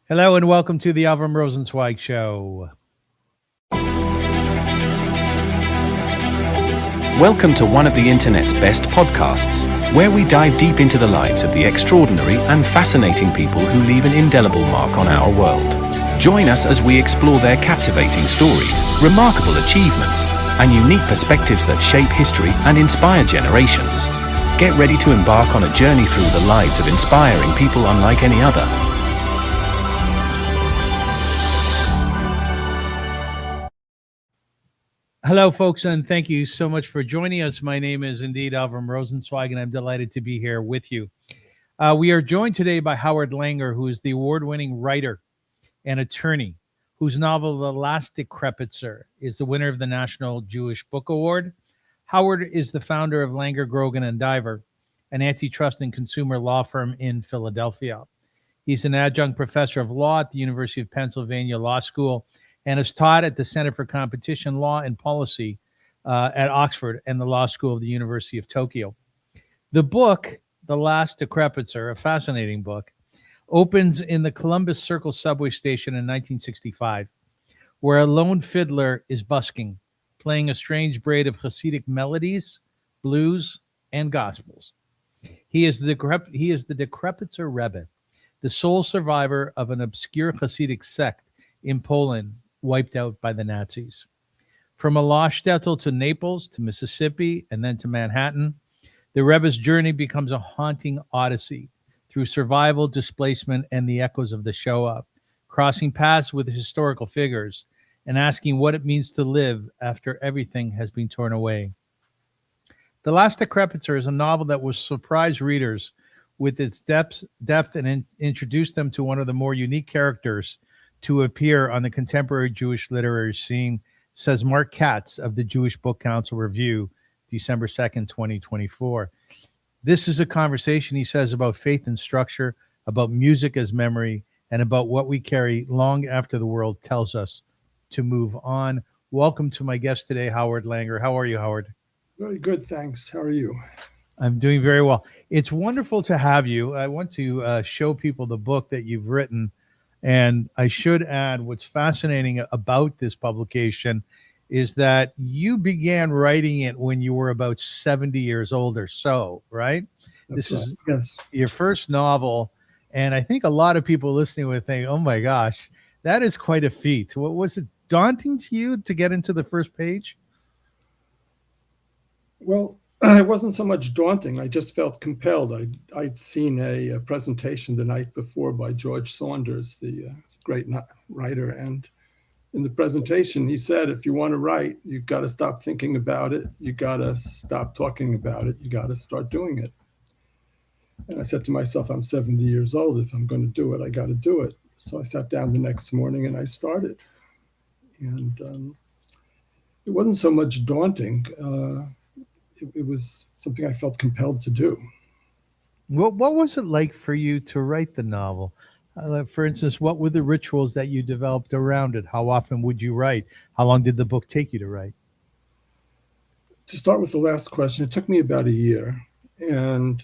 Hello and welcome to the AVRUM ROSENSWEIG show. Welcome to one of the internet's best podcasts, where we dive deep into the lives of the extraordinary and fascinating people who leave an indelible mark on our world. Join us as we explore their captivating stories, remarkable achievements, and unique perspectives that shape history and inspire generations. Get ready to embark on a journey through the lives of inspiring people unlike any other. Hello, folks, and thank you so much for joining us. My name is indeed AVRUM ROSENSWEIG, and I'm delighted to be here with you. We are joined today by Howard Langer, who is the award-winning writer and attorney, whose novel, The Last Dekrepitzer, is the winner of the National Jewish Book Award. Howard is the founder of Langer, Grogan, and Diver, an antitrust and consumer law firm in Philadelphia. He's an adjunct professor of law at the University of Pennsylvania Law School and has taught at the Center for Competition Law and Policy at Oxford and the Law School of the University of Tokyo. The book, The Last Dekrepitzer, a fascinating book, opens in the Columbus Circle subway station in 1965, where a lone fiddler is busking, playing a strange braid of Hasidic melodies, blues, and gospels. He is the Dekrepitzer Rebbe, the sole survivor of an obscure Hasidic sect in Poland, wiped out by the Nazis. From a lost shtetl to Naples to Mississippi and then to Manhattan, the Rebbe's journey becomes a haunting odyssey through survival, displacement, and the echoes of the Shoah, crossing paths with historical figures and asking what it means to live after everything has been torn away. The Last Dekrepitzer is a novel that will surprise readers with its depth and introduce them to one of the more unique characters to appear on the contemporary Jewish literary scene, says Mark Katz of the Jewish Book Council Review, December 2nd, 2024. This is a conversation, he says, about faith and structure, about music as memory, and about what we carry long after the world tells us to move on. Welcome to my guest today, Howard Langer. How are you, Howard? Very good, thanks. How are you? I'm doing very well. It's wonderful to have you. I want to show people the book that you've written. And I should add, what's fascinating about this publication is that you began writing it when you were about 70 years old or so, right? That's This right. is Yes. your first novel. And I think a lot of people listening would think, oh my gosh, that is quite a feat. What was it daunting to you to get into the first page? Well, it wasn't so much daunting. I just felt compelled. I'd seen a presentation the night before by George Saunders, the great writer. And in the presentation, he said, if you want to write, you've got to stop thinking about it. You got to stop talking about it. You got to start doing it. And I said to myself, I'm 70 years old. If I'm going to do it, I got to do it. So I sat down the next morning and I started. And it wasn't so much daunting. It was something I felt compelled to do. What was it like for you to write the novel? For instance, what were the rituals that you developed around it? How often would you write? How long did the book take you to write? To start with the last question, it took me about a year. And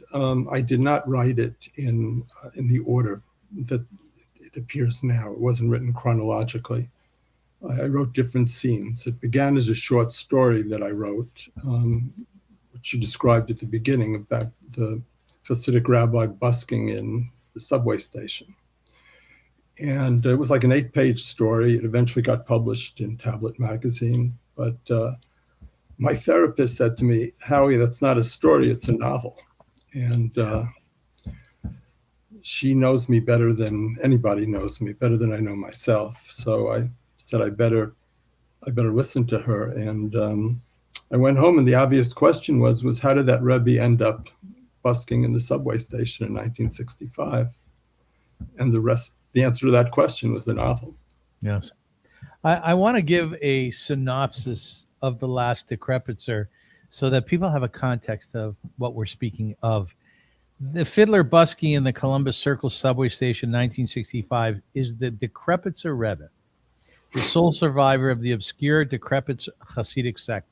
I did not write it in the order that it appears now. It wasn't written chronologically. I wrote different scenes. It began as a short story that I wrote, which you described at the beginning about the Chasidic rabbi busking in the subway station. And it was like an 8-page story. It eventually got published in Tablet magazine. But my therapist said to me, Howie, that's not a story, it's a novel. And she knows me better than anybody knows me, better than I know myself. So I said, I better listen to her. And I went home, and the obvious question was how did that Rebbe end up busking in the subway station in 1965? And the answer to that question was the novel. Yes. I want to give a synopsis of The Last Dekrepitzer so that people have a context of what we're speaking of. The fiddler busking in the Columbus Circle subway station 1965 is the Dekrepitzer Rebbe, the sole survivor of the obscure Dekrepitzer Hasidic sect,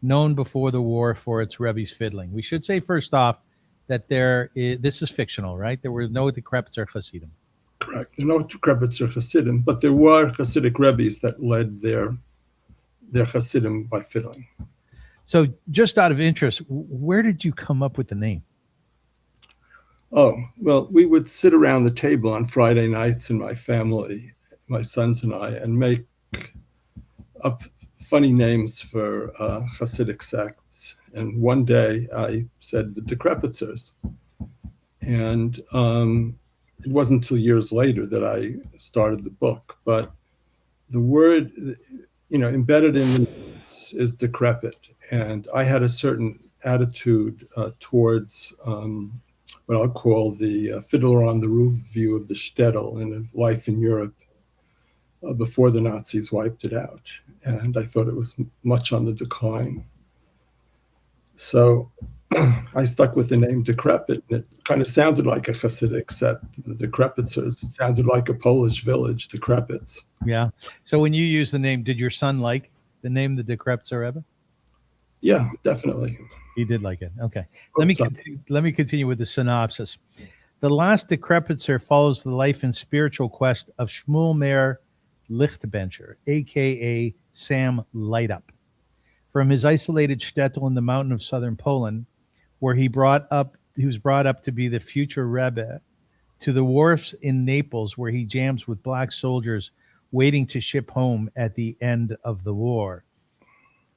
known before the war for its Rebbe's fiddling. We should say first off that this is fictional, right? There were no Dekrepitzer Hasidim. correct. There are no Dekrepitzer Hasidim, but there were Hasidic Rebbes that led their Hasidim by fiddling. So, just out of interest, where did you come up with the name? Oh, well, we would sit around the table on Friday nights in my family, my sons and I, and make up funny names for Hasidic sects. And one day I said the Dekrepitzers. And it wasn't until years later that I started the book. But the word, embedded in the names is decrepit. And I had a certain attitude towards what I'll call the fiddler on the roof view of the shtetl and of life in Europe before the Nazis wiped it out. And I thought it was much on the decline. So I stuck with the name Decrepit, and it kind of sounded like a Hasidic set, the Dekrepitzers. It sounded like a Polish village, Dekrepitz. Yeah. So when you use the name, did your son like the name, the Dekrepitzer Rebbe? Yeah, definitely. He did like it. Okay. Both Let me continue with the synopsis. The Last Dekrepitzer follows the life and spiritual quest of Shmuel Meir Lichtbencher, a.k.a. Sam Lightup, from his isolated shtetl in the mountain of southern Poland, where he was brought up to be the future Rebbe, to the wharfs in Naples, where he jams with black soldiers waiting to ship home at the end of the war.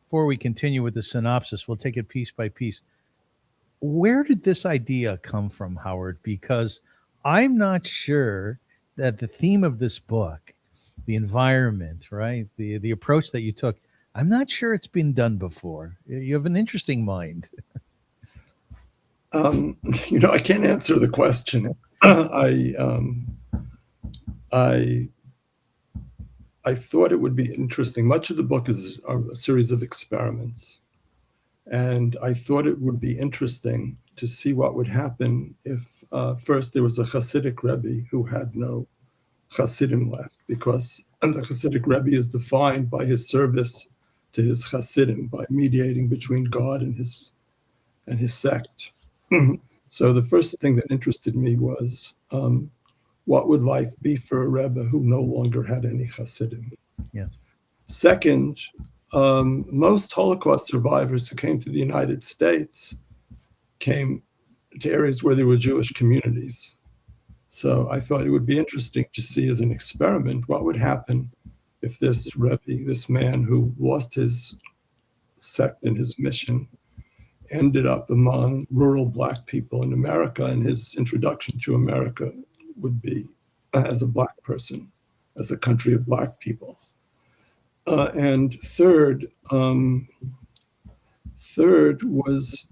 Before we continue with the synopsis, we'll take it piece by piece. Where did this idea come from, Howard? Because I'm not sure that the theme of this book, the environment, right, the approach that you took, I'm not sure it's been done before. You have an interesting mind. I can't answer the question. I thought it would be interesting. Much of the book is a series of experiments. And I thought it would be interesting to see what would happen if first there was a Hasidic Rebbe who had no Hasidim left, because the Hasidic Rebbe is defined by his service to his Hasidim, by mediating between God and his sect. So the first thing that interested me was what would life be for a Rebbe who no longer had any Hasidim? Yes. Second, most Holocaust survivors who came to the United States came to areas where there were Jewish communities. So I thought it would be interesting to see as an experiment what would happen if this Rebbe, this man who lost his sect and his mission, ended up among rural Black people in America, and his introduction to America would be as a Black person, as a country of Black people. And third was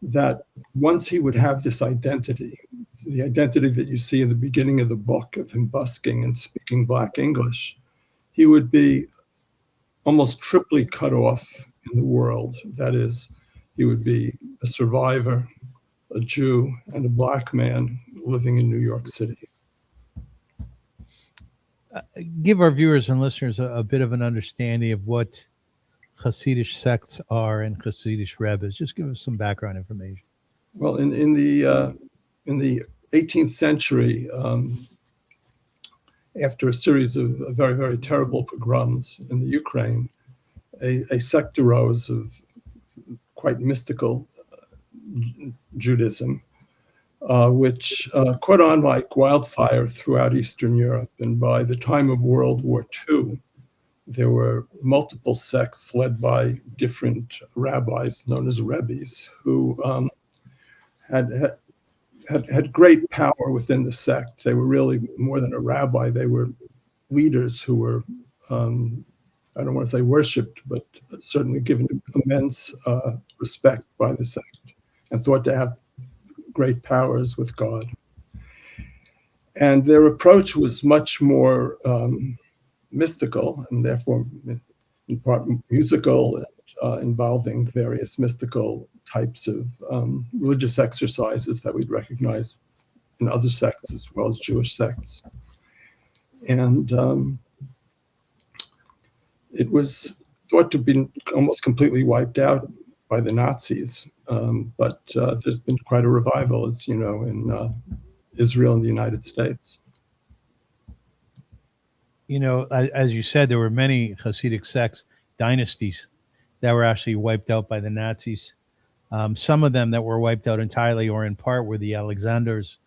that once he would have this identity, the identity that you see in the beginning of the book of him busking and speaking Black English, he would be almost triply cut off in the world. That is, he would be a survivor, a Jew, and a Black man living in New York City. Give our viewers and listeners a bit of an understanding of what Hasidic sects are and Hasidic Rebbes. Just give us some background information. Well, in the 18th century, after a series of very, very terrible pogroms in the Ukraine, a sect arose of quite mystical Judaism, which caught on like wildfire throughout Eastern Europe. And by the time of World War II, there were multiple sects led by different rabbis known as rebbes who had great power within the sect. They were really more than a rabbi. They were leaders who were, I don't want to say worshipped, but certainly given immense respect by the sect and thought to have great powers with God. And their approach was much more mystical, and therefore in part musical, and involving various mystical types of religious exercises that we'd recognize in other sects as well as Jewish sects. And it was thought to have been almost completely wiped out by the Nazis, but there's been quite a revival, as you know, in Israel and the United States. As you said, there were many Hasidic sects, dynasties that were actually wiped out by the Nazis. Some of them that were wiped out entirely or in part were the Alexanders,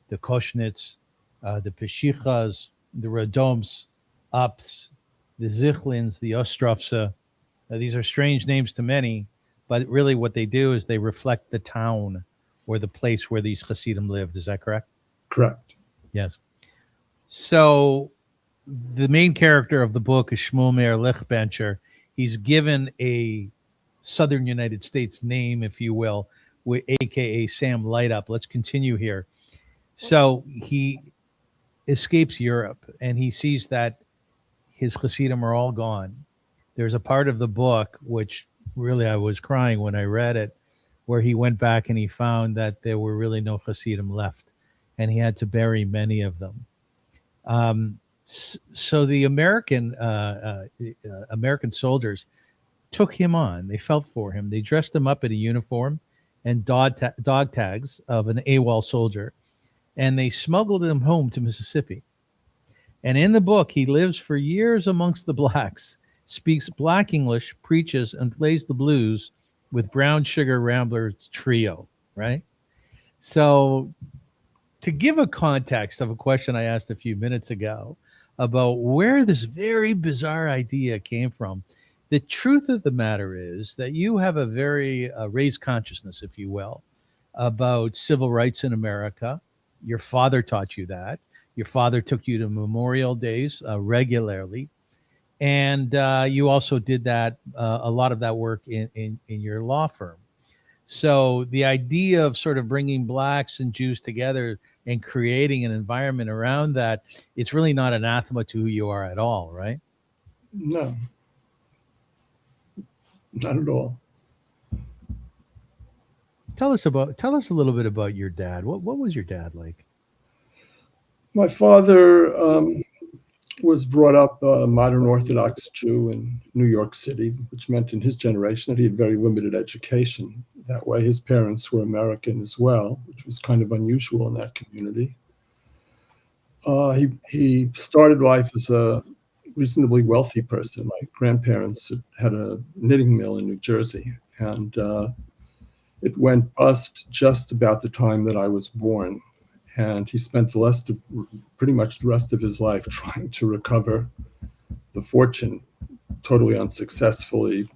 the Koshnitz, the Peshichas, the Radoms, Ups, the Zichlins, the Ostrovsa. These are strange names to many, but really what they do is they reflect the town or the place where these Hasidim lived. Is that correct? Correct. Yes. So the main character of the book is Shmuel Meir Lichtbencher. He's given a Southern United States name, if you will, aka Sam Light Up. Let's continue here. So he escapes Europe and he sees that his Hasidim are all gone. There's a part of the book which really I was crying when I read it, where he went back and he found that there were really no Hasidim left, and he had to bury many of them. So the American soldiers took him on. They felt for him. They dressed him up in a uniform and dog tags of an AWOL soldier, and they smuggled him home to Mississippi. And in the book, he lives for years amongst the blacks, speaks black English, preaches, and plays the blues with Brown Sugar Ramblers Trio, right? So to give a context of a question I asked a few minutes ago about where this very bizarre idea came from, the truth of the matter is that you have a very raised consciousness, if you will, about civil rights in America. Your father taught you that. Your father took you to Memorial Days regularly. And you also did that, a lot of that work in your law firm. So the idea of sort of bringing blacks and Jews together and creating an environment around that, it's really not anathema to who you are at all, right? No, not at all. Tell us a little bit about your dad. What was your dad like? My father was brought up a modern Orthodox Jew in New York City, which meant in his generation that he had very limited education. That way, his parents were American as well, which was kind of unusual in that community. He started life as a reasonably wealthy person. My grandparents had a knitting mill in New Jersey, and it went bust just about the time that I was born. And he spent pretty much the rest of his life trying to recover the fortune, totally unsuccessfully,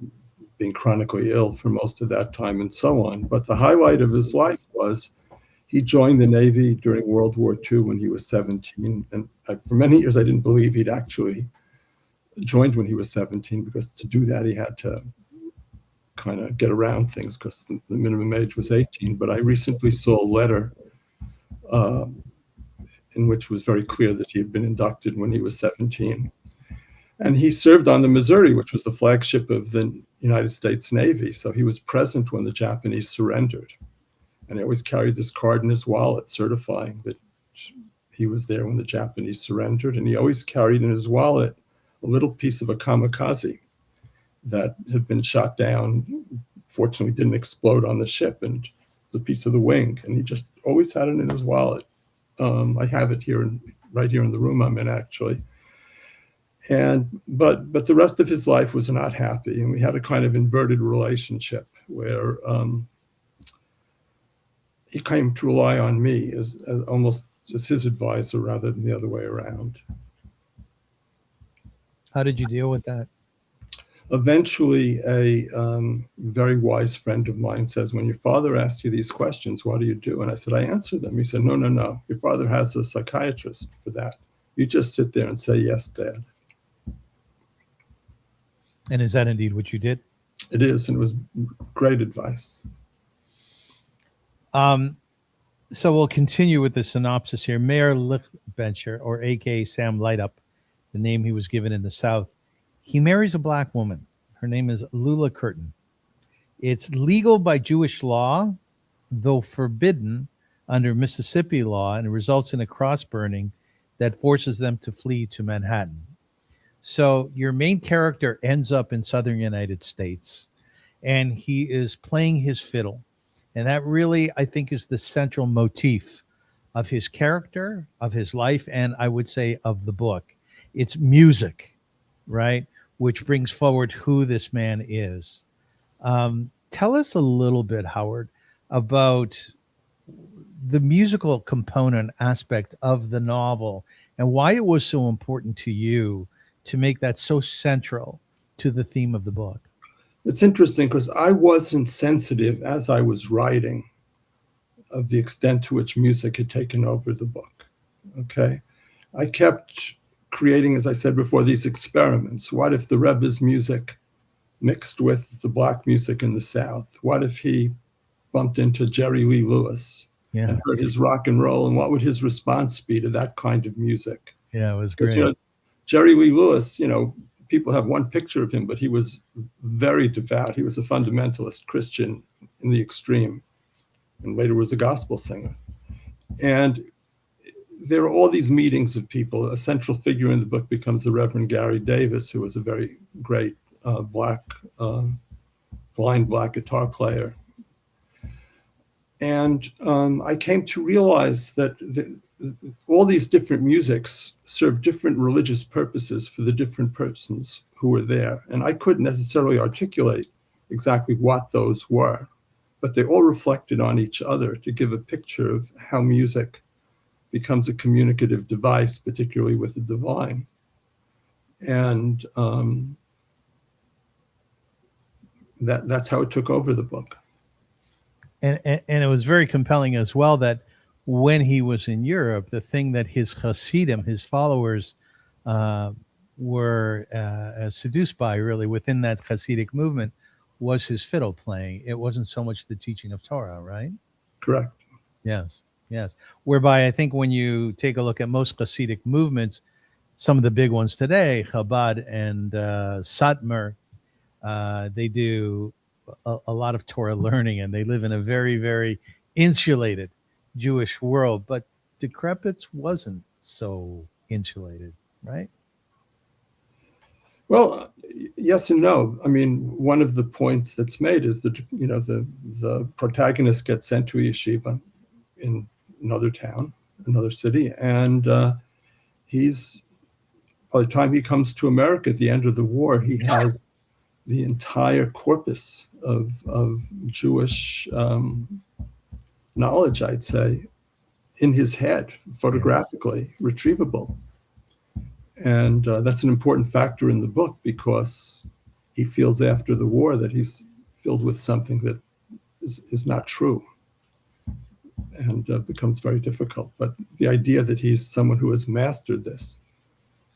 being chronically ill for most of that time and so on. But the highlight of his life was he joined the Navy during World War II when he was 17. And for many years, I didn't believe he'd actually joined when he was 17, because to do that, he had to kind of get around things because the minimum age was 18. But I recently saw a letter in which was very clear that he had been inducted when he was 17. And he served on the Missouri, which was the flagship of the United States Navy. So he was present when the Japanese surrendered. And he always carried this card in his wallet certifying that he was there when the Japanese surrendered. And he always carried in his wallet a little piece of a kamikaze that had been shot down, fortunately didn't explode on the ship, and a piece of the wing, and he just always had it in his wallet. I have it here, right here in the room I'm in, actually. But the rest of his life was not happy, and we had a kind of inverted relationship where he came to rely on me as almost as his advisor rather than the other way around. How did you deal with that? Eventually, a very wise friend of mine says, when your father asks you these questions, what do you do? And I said, I answer them. He said, no. Your father has a psychiatrist for that. You just sit there and say, yes, Dad. And is that indeed what you did? It is, and it was great advice. So we'll continue with the synopsis here. Meir Lichtbencher, or A.K.A. Sam Light Up, the name he was given in the South, he marries a black woman. Her name is Lula Curtin. It's legal by Jewish law, though forbidden under Mississippi law, and it results in a cross burning that forces them to flee to Manhattan. So your main character ends up in Southern United States, and he is playing his fiddle. And that really, I think, is the central motif of his character, of his life, and I would say of the book. it's music, right? Which brings forward who this man is. Tell us a little bit, Howard, about the musical component aspect of the novel and why it was so important to you to make that so central to the theme of the book. It's interesting because I wasn't sensitive as I was writing of the extent to which music had taken over the book. Okay. I kept creating, as I said before, these experiments. What if the Rebbe's music mixed with the black music in the South? What if he bumped into Jerry Lee Lewis and heard his rock and roll? And what would his response be to that kind of music? Yeah, it was great. Because, Jerry Lee Lewis, people have one picture of him, but he was very devout. He was a fundamentalist Christian in the extreme, and later was a gospel singer. And there are all these meetings of people. A central figure in the book becomes the Reverend Gary Davis, who was a very great blind black guitar player. And I came to realize that all these different musics serve different religious purposes for the different persons who were there. And I couldn't necessarily articulate exactly what those were, but they all reflected on each other to give a picture of how music becomes a communicative device, particularly with the divine. And that's how it took over the book. And it was very compelling as well that when he was in Europe, the thing that his Hasidim, his followers, were seduced by really within that Hasidic movement was his fiddle playing. It wasn't so much the teaching of Torah, right? Correct. Yes. Whereby I think when you take a look at most Hasidic movements, some of the big ones today, Chabad and Satmar, they do a lot of Torah learning, and they live in a very, very insulated Jewish world. But Dekrepitzer wasn't so insulated, right? Well, yes and no. I mean, one of the points that's made is that the protagonist gets sent to a yeshiva in another town, another city, and he's, by the time he comes to America at the end of the war, he has the entire corpus of Jewish knowledge, I'd say, in his head, photographically retrievable. And that's an important factor in the book because he feels after the war that he's filled with something that is not true and becomes very difficult. But the idea that he's someone who has mastered this,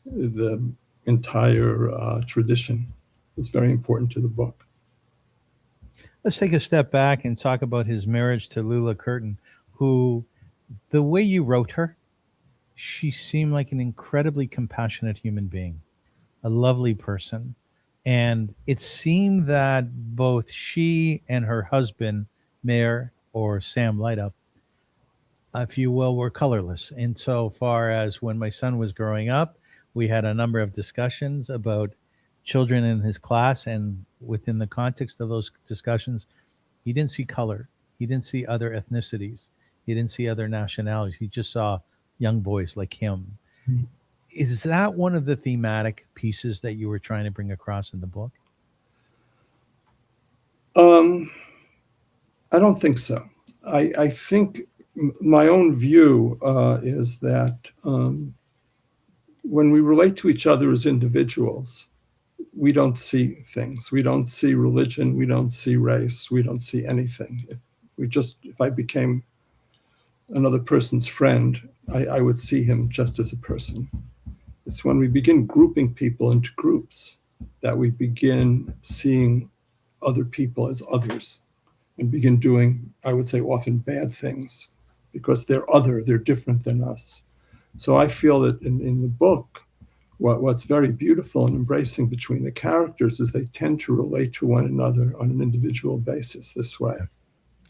the entire tradition, is very important to the book. Let's take a step back and talk about his marriage to Lula Curtin, who, the way you wrote her, she seemed like an incredibly compassionate human being, a lovely person. And it seemed that both she and her husband, Mayor or Sam Lightup, if you will, were colorless. Insofar as when my son was growing up, we had a number of discussions about children in his class, and within the context of those discussions, he didn't see color. He didn't see other ethnicities. He didn't see other nationalities. He just saw young boys like him. Mm-hmm. Is that one of the thematic pieces that you were trying to bring across in the book? I don't think so. I think my own view is that when we relate to each other as individuals, we don't see things. We don't see religion. We don't see race. We don't see anything. If I became another person's friend, I would see him just as a person. It's when we begin grouping people into groups that we begin seeing other people as others and begin doing, I would say, often bad things because they're other, they're different than us. So I feel that in the book, what's very beautiful and embracing between the characters is they tend to relate to one another on an individual basis this way.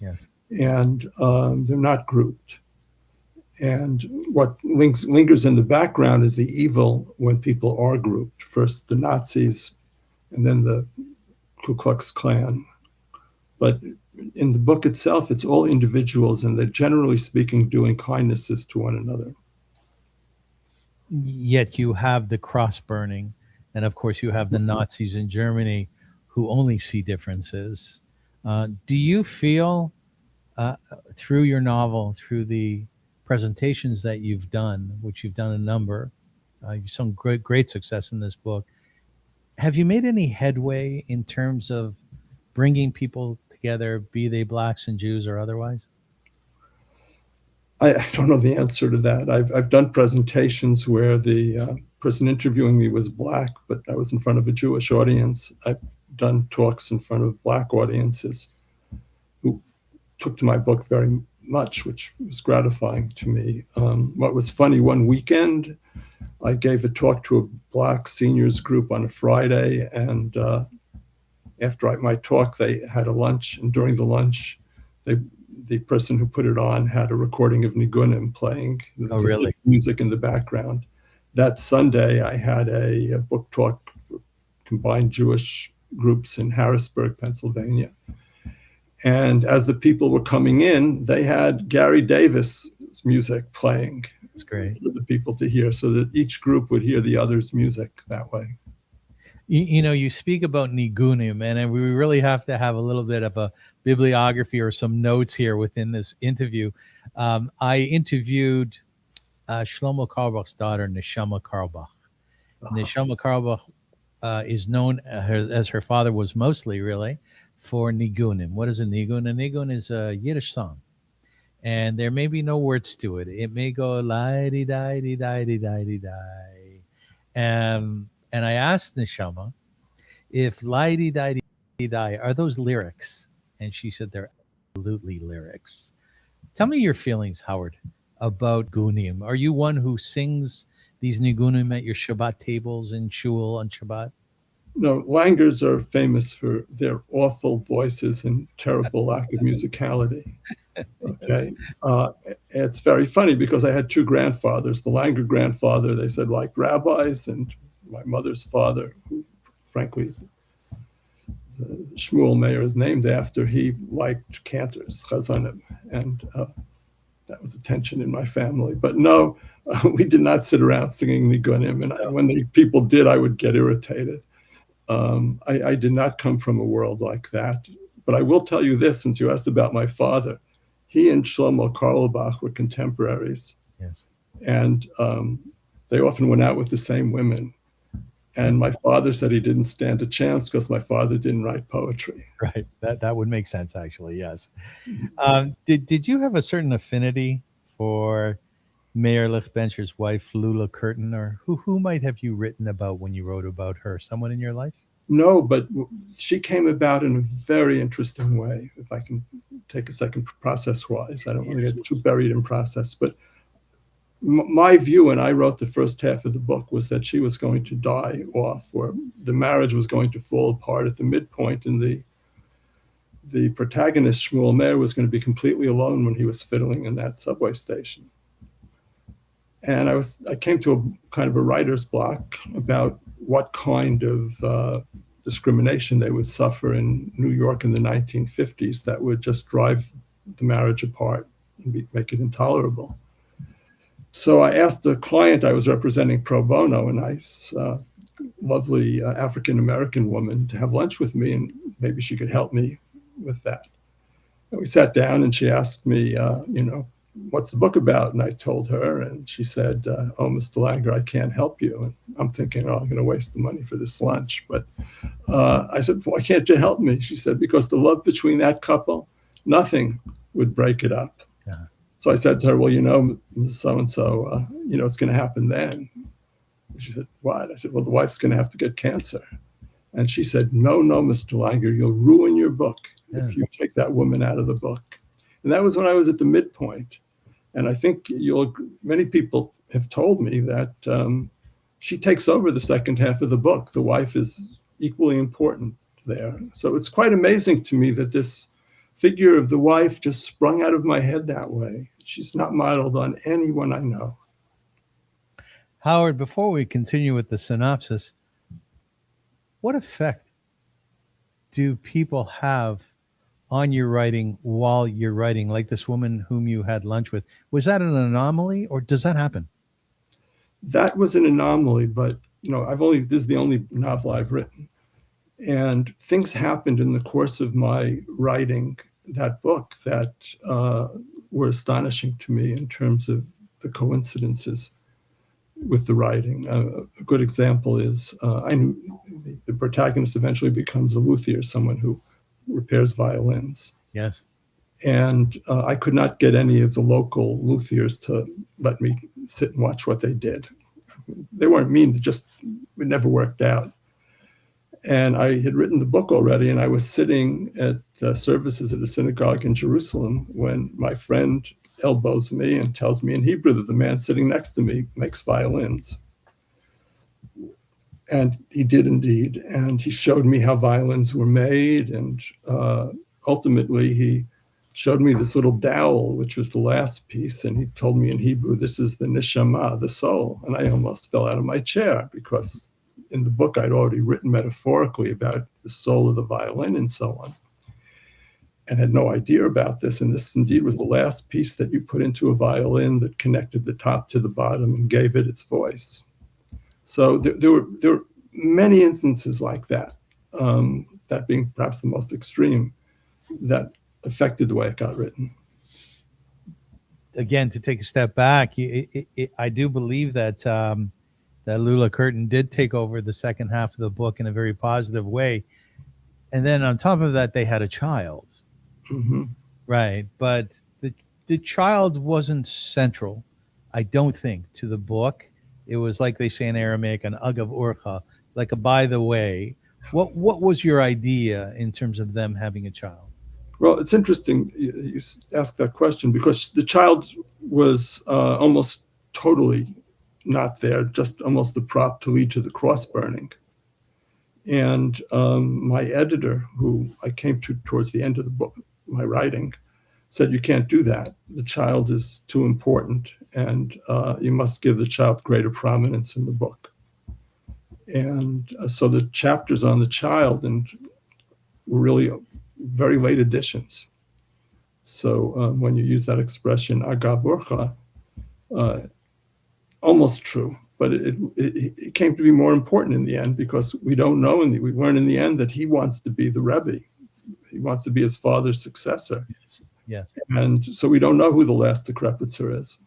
Yes. And they're not grouped. And what lingers in the background is the evil when people are grouped. First the Nazis, and then the Ku Klux Klan. But in the book itself, it's all individuals, and they're generally speaking doing kindnesses to one another. Yet you have the cross burning, and of course you have the Nazis in Germany who only see differences. Do you feel through your novel, through the presentations that you've done, which you've done a number, you've shown great success in this book. Have you made any headway in terms of bringing people together, be they blacks and Jews or otherwise? I don't know the answer to that. I've done presentations where the person interviewing me was black, but I was in front of a Jewish audience. I've done talks in front of black audiences who took to my book very much, which was gratifying to me. What was funny, one weekend, I gave a talk to a black seniors group on a Friday, and after my talk, they had a lunch, and during the lunch, the person who put it on had a recording of Nigunim playing Really? music in the background. That Sunday, I had a book talk for combined Jewish groups in Harrisburg, Pennsylvania. And as the people were coming in, they had Gary Davis' music playing. That's great. For the people to hear, so that each group would hear the other's music that way. You speak about nigunim, and we really have to have a little bit of a bibliography or some notes here within this interview. I interviewed Shlomo Carlebach's daughter, Neshama Carlebach. Neshama Carlebach is known as her father was mostly really for nigunim. What is a nigun? A nigun is a Yiddish song, and there may be no words to it. It may go la-di-di-di-di-di-di-di. And I asked Neshama if la-di-di-di-di are those lyrics, and she said they're absolutely lyrics. Tell me your feelings, Howard, about gunim. Are you one who sings these nigunim at your Shabbat tables in shul on Shabbat? No, Langers are famous for their awful voices and terrible lack of musicality. Okay. It's very funny because I had two grandfathers. The Langer grandfather, they said, like rabbis, and my mother's father, who frankly, Shmuel Meir is named after, he liked cantors, chazanim, and that was a tension in my family. But no, we did not sit around singing nigunim, and when the people did, I would get irritated. I did not come from a world like that. But I will tell you this, since you asked about my father, he and Shlomo Carlebach were contemporaries. Yes. And they often went out with the same women. And my father said he didn't stand a chance because my father didn't write poetry. Right. That would make sense, actually. Yes. Did you have a certain affinity for Mayor Lichtbencher's wife, Lula Curtin, or who might have you written about when you wrote about her? Someone in your life? No, but she came about in a very interesting way. If I can take a second process-wise, I don't want to get too buried in process, but my view when I wrote the first half of the book was that she was going to die off, or the marriage was going to fall apart at the midpoint, and the protagonist, Shmuel Meir, was going to be completely alone when he was fiddling in that subway station. And I came to a kind of a writer's block about what kind of discrimination they would suffer in New York in the 1950s that would just drive the marriage apart and make it intolerable. So I asked the client I was representing pro bono, a nice, lovely African-American woman, to have lunch with me, and maybe she could help me with that. And we sat down and she asked me, what's the book about? And I told her, and she said, oh, Mr. Langer, I can't help you. And I'm thinking, I'm going to waste the money for this lunch. But I said, why can't you help me? She said, because the love between that couple, nothing would break it up. Yeah. So I said to her, well, Mrs. So-and-so, it's going to happen then. She said, what? I said, well, the wife's going to have to get cancer. And she said, no, Mr. Langer, you'll ruin your book if you take that woman out of the book. And that was when I was at the midpoint. And I think many people have told me that she takes over the second half of the book. The wife is equally important there. So it's quite amazing to me that this figure of the wife just sprung out of my head that way. She's not modeled on anyone I know. Howard, before we continue with the synopsis, what effect do people have on your writing while you're writing, like this woman whom you had lunch with? Was that an anomaly, or does that happen? That was an anomaly, but this is the only novel I've written. And things happened in the course of my writing that book that were astonishing to me in terms of the coincidences with the writing. A good example is I knew the protagonist eventually becomes a luthier, someone who repairs violins. Yes. And I could not get any of the local luthiers to let me sit and watch what they did. They weren't mean, it never worked out. And I had written the book already, and I was sitting at services at a synagogue in Jerusalem when my friend elbows me and tells me in Hebrew that the man sitting next to me makes violins. And he did indeed. And he showed me how violins were made. And ultimately, he showed me this little dowel, which was the last piece. And he told me in Hebrew, this is the neshama, the soul. And I almost fell out of my chair because in the book, I'd already written metaphorically about the soul of the violin and so on, and had no idea about this. And this indeed was the last piece that you put into a violin that connected the top to the bottom and gave it its voice. So there were many instances like that, that being perhaps the most extreme, that affected the way it got written. Again, to take a step back, I do believe that that Lula Curtin did take over the second half of the book in a very positive way. And then on top of that, they had a child. Mm-hmm. Right. But the child wasn't central, I don't think, to the book. It was like they say in Aramaic, an agav urcha, like a by the way. What was your idea in terms of them having a child? Well, it's interesting you ask that question because the child was almost totally not there, just almost the prop to lead to the cross burning. And my editor, who I came to towards the end of the book, my writing, said, you can't do that. The child is too important, and you must give the child greater prominence in the book. And so the chapters on the child were really very late additions. So when you use that expression, agav urcha, almost true, but it came to be more important in the end because we don't know, and we learn in the end that he wants to be the Rebbe. He wants to be his father's successor. Yes. And so we don't know who the last Dekrepitzer is.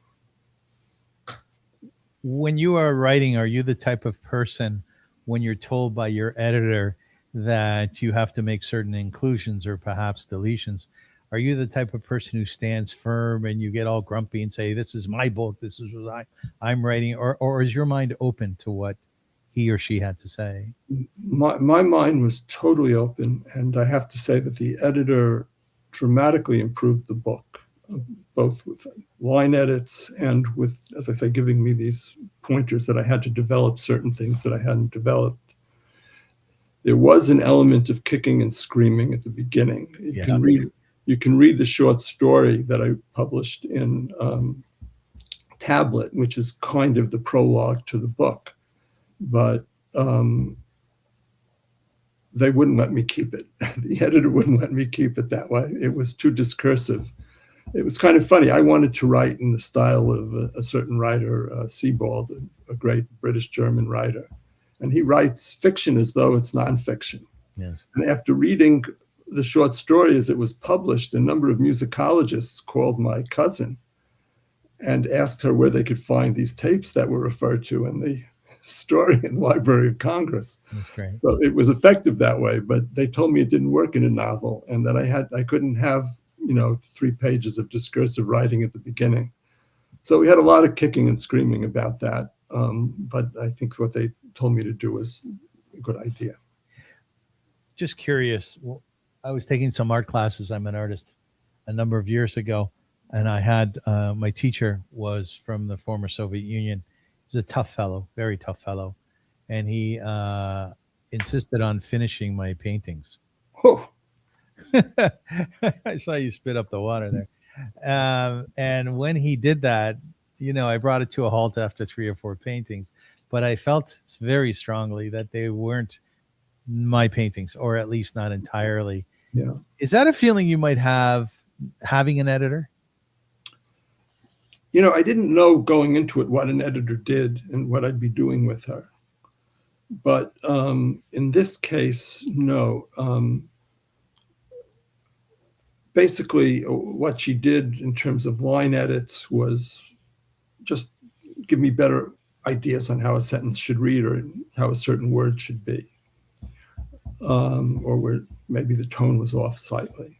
When you are writing, are you the type of person when you're told by your editor that you have to make certain inclusions or perhaps deletions? Are you the type of person who stands firm and you get all grumpy and say, this is my book, this is what I'm writing, or is your mind open to what he or she had to say? My mind was totally open, and I have to say that the editor dramatically improved the book, both with line edits and with, as I say, giving me these pointers that I had to develop certain things that I hadn't developed. There was an element of kicking and screaming at the beginning. You can read the short story that I published in Tablet, which is kind of the prologue to the book, but they wouldn't let me keep it. The editor wouldn't let me keep it that way. It was too discursive. It was kind of funny. I wanted to write in the style of a certain writer, Sebald, a great British-German writer. And he writes fiction as though it's nonfiction. Yes. And after reading the short story as it was published, a number of musicologists called my cousin and asked her where they could find these tapes that were referred to in the story in the Library of Congress. That's great. So it was effective that way, but they told me it didn't work in a novel and that I couldn't have 3 pages of discursive writing at the beginning. So we had a lot of kicking and screaming about that. But I think what they told me to do was a good idea. Just curious. Well, I was taking some art classes. I'm an artist a number of years ago. And I had my teacher was from the former Soviet Union. He was a tough fellow, very tough fellow. And he insisted on finishing my paintings. Oh. I saw you spit up the water there. And when he did that, I brought it to a halt after 3 or 4 paintings. But I felt very strongly that they weren't my paintings, or at least not entirely. Yeah. Is that a feeling you might have having an editor? I didn't know going into it what an editor did and what I'd be doing with her. But in this case, no. Basically, what she did in terms of line edits was just give me better ideas on how a sentence should read or how a certain word should be, or where maybe the tone was off slightly.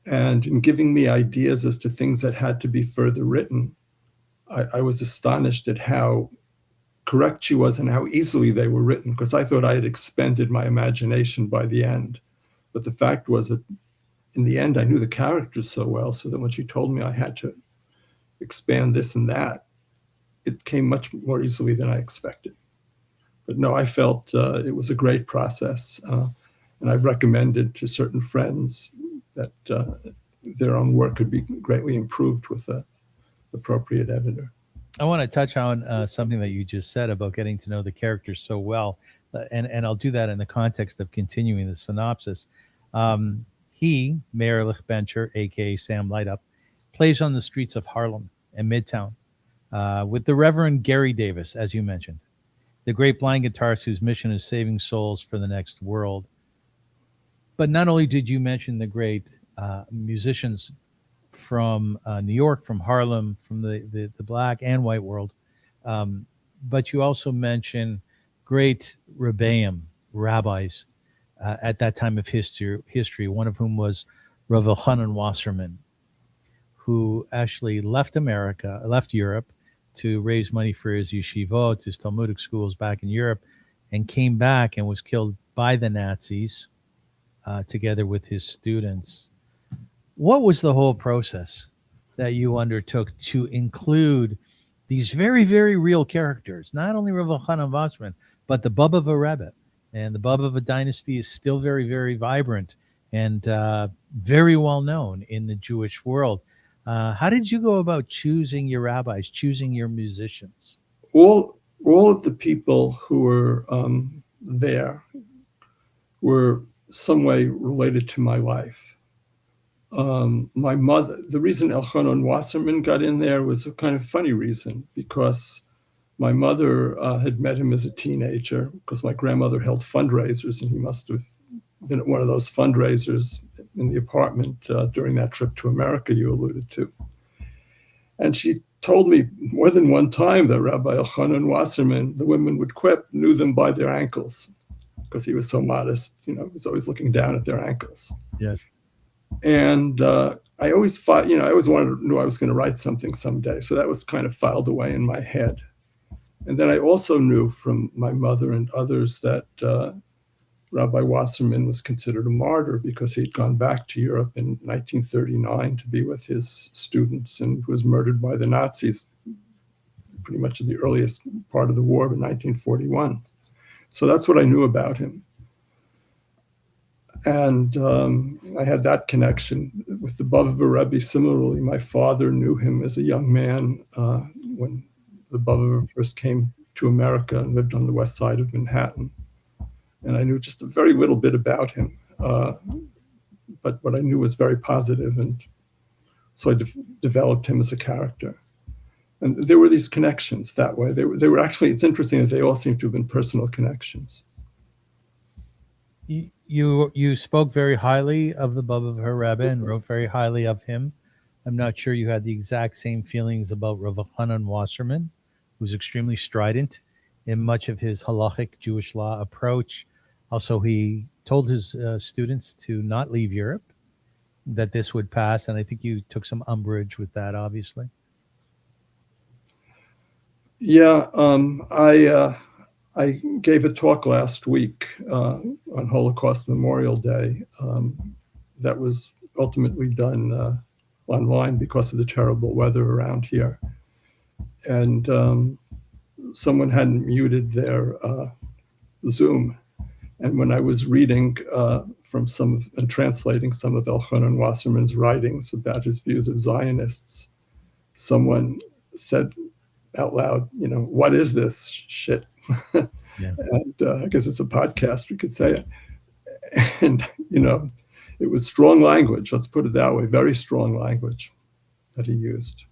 And in giving me ideas as to things that had to be further written, I was astonished at how correct she was and how easily they were written, because I thought I had expended my imagination by the end. But the fact was that in the end, I knew the characters so well, so that when she told me I had to expand this and that, it came much more easily than I expected. But no, I felt it was a great process. And I've recommended to certain friends that their own work could be greatly improved with an appropriate editor. I want to touch on something that you just said about getting to know the characters so well. And I'll do that in the context of continuing the synopsis. He, Mayor Lichtbencher, a.k.a. Sam Lightup, plays on the streets of Harlem and Midtown with the Reverend Gary Davis, as you mentioned, the great blind guitarist whose mission is saving souls for the next world. But not only did you mention the great musicians from New York, from Harlem, from the black and white world, but you also mention great Rebbeim, rabbis, at that time of history, one of whom was Rav Elchanan Wasserman, who actually left Europe to raise money for his yeshivot, his Talmudic schools back in Europe, and came back and was killed by the Nazis together with his students. What was the whole process that you undertook to include these very, very real characters, not only Rav Elchanan Wasserman, but the Bub of a Rebbe? And the Bub of a dynasty is still very, very vibrant and very well known in the Jewish world. How did you go about choosing your rabbis, choosing your musicians? All of the people who were there were some way related to my life. My mother, the reason Elchanan Wasserman got in there was a kind of funny reason, because my mother had met him as a teenager because my grandmother held fundraisers, and he must have been at one of those fundraisers in the apartment during that trip to America you alluded to. And she told me more than one time that Rabbi Elchanan Wasserman, the women would quip, knew them by their ankles, because he was so modest. He was always looking down at their ankles. Yes. And I always knew I was going to write something someday. So that was kind of filed away in my head. And then I also knew from my mother and others that Rabbi Wasserman was considered a martyr because he'd gone back to Europe in 1939 to be with his students and was murdered by the Nazis pretty much at the earliest part of the war in 1941. So that's what I knew about him. And I had that connection with the Bub of a Rebbe. Similarly, my father knew him as a young man when the Bub of a Rebbe first came to America and lived on the west side of Manhattan. And I knew just a very little bit about him, but what I knew was very positive, and so I developed him as a character. And there were these connections that way. They were actually, it's interesting that they all seem to have been personal connections. You spoke very highly of the Bub of her Rebbe and wrote very highly of him. I'm not sure you had the exact same feelings about Rav Elchanan Wasserman, who's extremely strident in much of his halachic Jewish law approach. Also, he told his students to not leave Europe, that this would pass. And I think you took some umbrage with that, obviously. Yeah, I gave a talk last week on Holocaust Memorial Day that was ultimately done online because of the terrible weather around here. And someone hadn't muted their Zoom. And when I was reading and translating some of Elchanan Wasserman's writings about his views of Zionists, someone said out loud, what is this shit? Yeah. And I guess it's a podcast, we could say it. And, it was strong language, let's put it that way, very strong language that he used.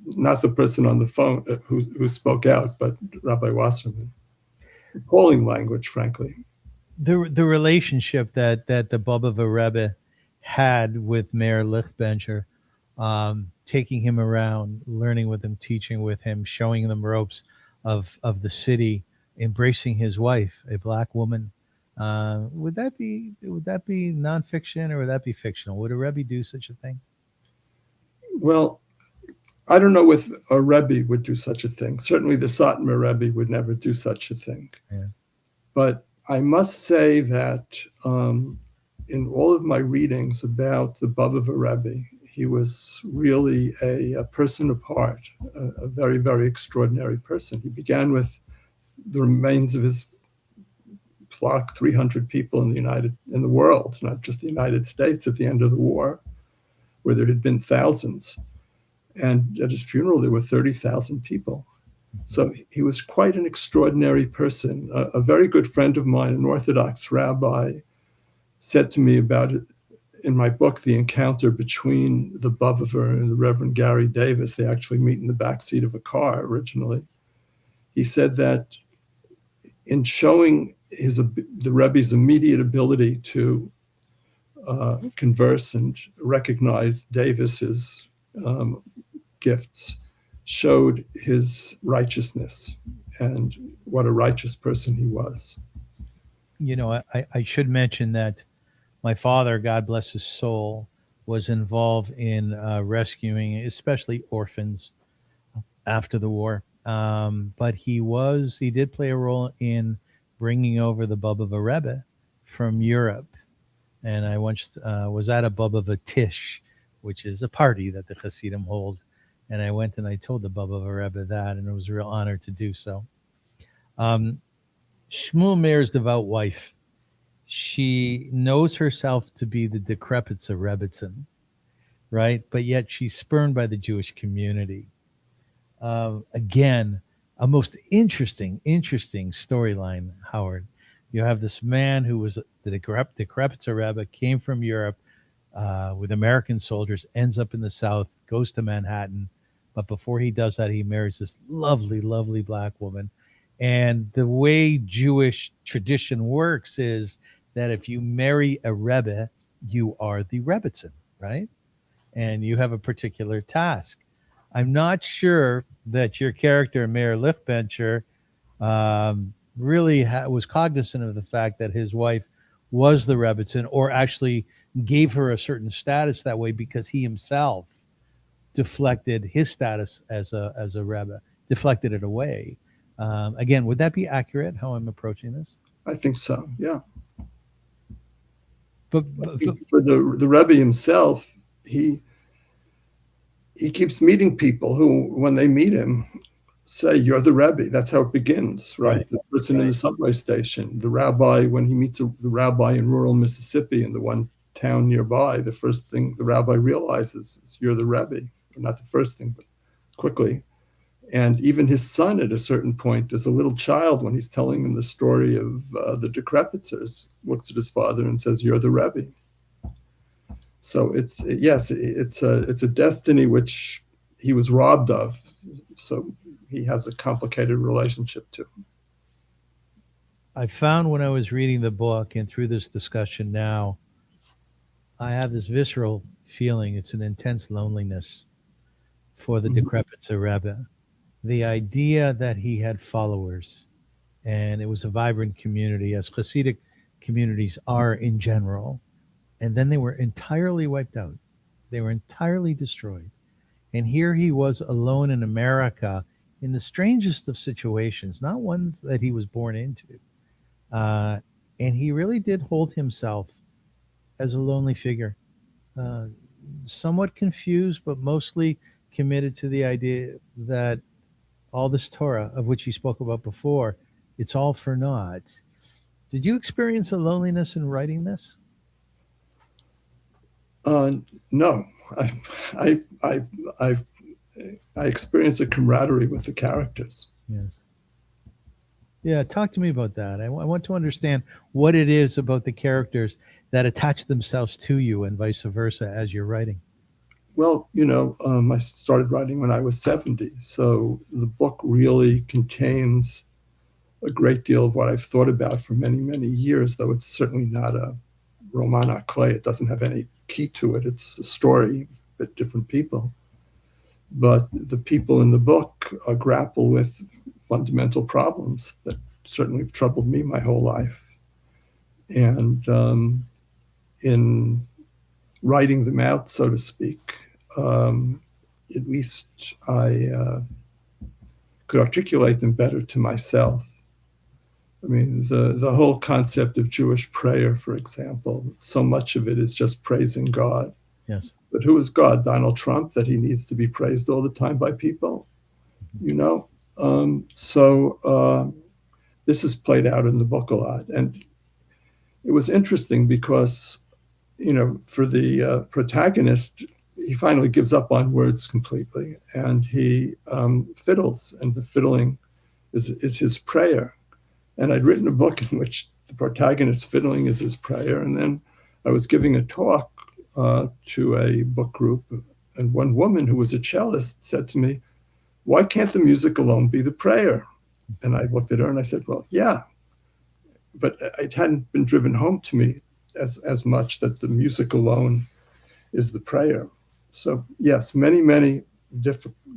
not the person on the phone who spoke out, but Rabbi Wasserman. Appalling language, frankly. The relationship that the Bobova Rebbe had with Mayor Lichtbencher, taking him around, learning with him, teaching with him, showing them ropes of the city, embracing his wife, a black woman. Would that be nonfiction, or would that be fictional? Would a Rebbe do such a thing? Well, I don't know if a Rebbe would do such a thing. Certainly the Satmar Rebbe would never do such a thing. Yeah. But I must say that in all of my readings about the Bobova Rebbe, he was really a person apart, a very, very extraordinary person. He began with the remains of his flock, 300 people in the world, not just the United States, at the end of the war, where there had been thousands. And at his funeral, there were 30,000 people. So he was quite an extraordinary person. A very good friend of mine, an Orthodox rabbi, said to me about it in my book, The Encounter Between the Bobova and the Reverend Gary Davis. They actually meet in the backseat of a car originally. He said that in showing the Rebbe's immediate ability to converse and recognize Davis's gifts, showed his righteousness and what a righteous person he was. You know, I should mention that my father, God bless his soul, was involved in rescuing especially orphans after the war. But he did play a role in bringing over the Bobova Rebbe from Europe. And I once was at a Bobova Tish, which is a party that the Hasidim hold. And I went and I told the Bobova Rebbe that, and it was a real honor to do so. Shmuel Meir's devout wife, she knows herself to be the Dekrepitzer Rebbe, right? But yet she's spurned by the Jewish community. Again, a most interesting storyline, Howard. You have this man who was the Dekrepitzer Rebbe, came from Europe with American soldiers, ends up in the South, goes to Manhattan. But before he does that, he marries this lovely, lovely black woman. And the way Jewish tradition works is that if you marry a Rebbe, you are the Rebbitzin, right? And you have a particular task. I'm not sure that your character, Mayor Lichtbencher, really was cognizant of the fact that his wife was the Rebbitzin, or actually gave her a certain status that way because he himself deflected his status as a Rebbe, deflected it away. Again, would that be accurate, how I'm approaching this? I think so, yeah. But for the Rebbe himself, he keeps meeting people who, when they meet him, say, "You're the Rebbe." That's how it begins, right? The person in the subway station, the rabbi, when he meets the rabbi in rural Mississippi in the one town nearby, the first thing the rabbi realizes is, "You're the Rebbe." Or not the first thing, but quickly. And even his son, at a certain point, as a little child, when he's telling him the story of the Dekrepitzers, looks at his father and says, "You're the Rebbe." So it's a destiny which he was robbed of. So he has a complicated relationship to. I found when I was reading the book and through this discussion now, I have this visceral feeling. It's an intense loneliness for the Dekrepitzer Rebbe. The idea that he had followers and it was a vibrant community, as Hasidic communities are in general, and then they were entirely wiped out. They were entirely destroyed. And here he was alone in America in the strangest of situations, not ones that he was born into. And he really did hold himself as a lonely figure, somewhat confused, but mostly committed to the idea that all this Torah, of which he spoke about before, it's all for naught. Did you experience a loneliness in writing this? No, I experienced a camaraderie with the characters. Yes. Yeah, talk to me about that. I want to understand what it is about the characters that attach themselves to you and vice versa as you're writing. Well, I started writing when I was 70, so the book really contains a great deal of what I've thought about for many, many years, though it's certainly not a roman à clef. It doesn't have any key to it. It's a story with different people. But the people in the book grapple with fundamental problems that certainly have troubled me my whole life. And in writing them out, so to speak, at least I could articulate them better to myself. I mean, the whole concept of Jewish prayer, for example, so much of it is just praising God. Yes. But who is God? Donald Trump, that he needs to be praised all the time by people? This is played out in the book a lot. And it was interesting because, for the protagonist, he finally gives up on words completely, and he fiddles, and the fiddling is his prayer. And I'd written a book in which the protagonist fiddling is his prayer, and then I was giving a talk to a book group, and one woman who was a cellist said to me, "Why can't the music alone be the prayer?" And I looked at her and I said, "Well, yeah," but it hadn't been driven home to me as much that the music alone is the prayer. So yes, many, many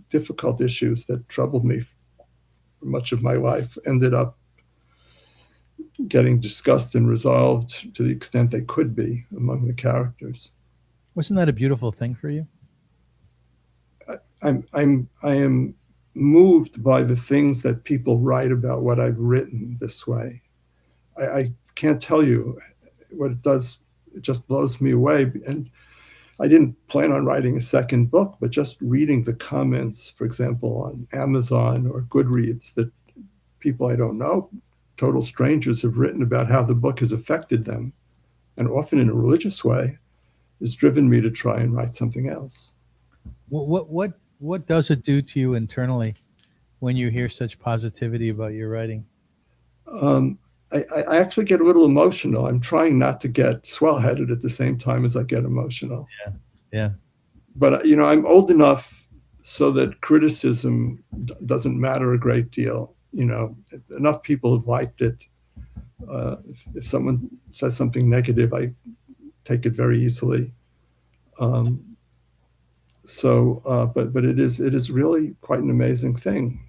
difficult issues that troubled me for much of my life ended up getting discussed and resolved to the extent they could be among the characters. Wasn't that a beautiful thing for you? I am moved by the things that people write about what I've written this way. I can't tell you what it does. It just blows me away. And I didn't plan on writing a second book, but just reading the comments, for example, on Amazon or Goodreads, that people I don't know, total strangers, have written about how the book has affected them, and often in a religious way, has driven me to try and write something else. What does it do to you internally when you hear such positivity about your writing? I actually get a little emotional. I'm trying not to get swell-headed at the same time as I get emotional. Yeah. But I'm old enough so that criticism doesn't matter a great deal. Enough people have liked it. If someone says something negative, I take it very easily. But it is really quite an amazing thing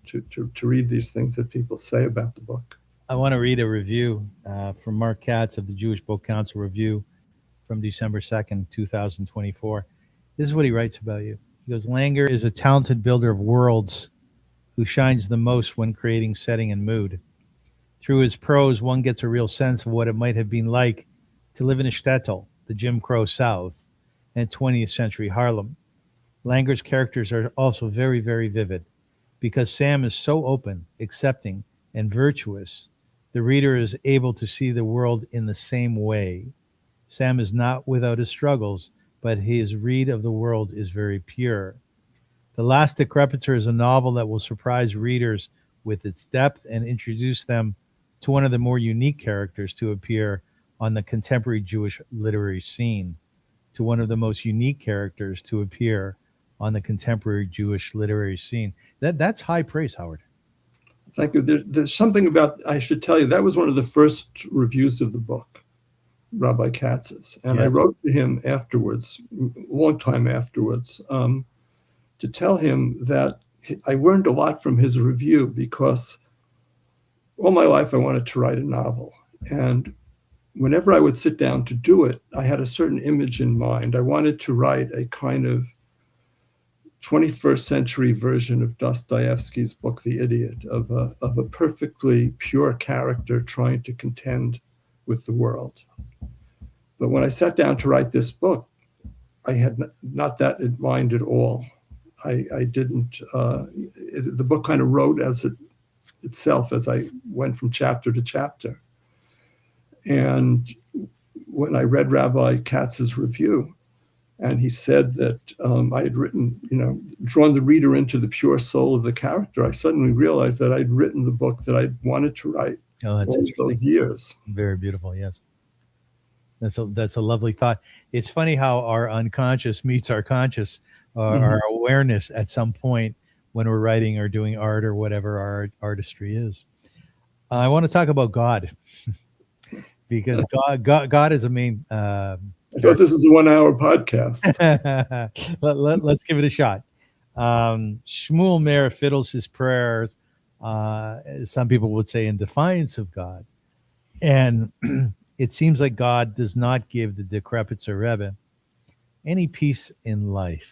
to read these things that people say about the book. I want to read a review from Mark Katz of the Jewish Book Council Review from December 2nd, 2024. This is what he writes about you. He goes, Langer is a talented builder of worlds who shines the most when creating setting and mood. Through his prose, one gets a real sense of what it might have been like to live in a shtetl, the Jim Crow South, and 20th century Harlem. Langer's characters are also very, very vivid. Because Sam is so open, accepting, and virtuous, the reader is able to see the world in the same way. Sam is not without his struggles, but his read of the world is very pure. The Last Dekrepitzer is a novel that will surprise readers with its depth and introduce them to one of the more unique characters to appear on the contemporary Jewish literary scene, to one of the most unique characters to appear on the contemporary Jewish literary scene. That's high praise, Howard. Thank you. There's something about, I should tell you, that was one of the first reviews of the book, Rabbi Katz's. And yes. I wrote to him afterwards, a long time afterwards, to tell him that I learned a lot from his review, because all my life I wanted to write a novel. And whenever I would sit down to do it, I had a certain image in mind. I wanted to write a kind of 21st century version of Dostoevsky's book, The Idiot, of a perfectly pure character trying to contend with the world. But when I sat down to write this book, I had not that in mind at all. I didn't, the book kind of wrote itself as I went from chapter to chapter. And when I read Rabbi Katz's review, and he said that I had written, drawn the reader into the pure soul of the character, I suddenly realized that I'd written the book that I'd wanted to write all those years. Very beautiful, yes. That's a lovely thought. It's funny how our unconscious meets our conscious, our awareness at some point when we're writing or doing art or whatever our artistry is. I want to talk about God because God is a main I thought this was a 1 hour podcast. Let's give it a shot. Shmuel Meir fiddles his prayers. Some people would say in defiance of God, and it seems like God does not give the Dekrepitzer Rebbe any peace in life.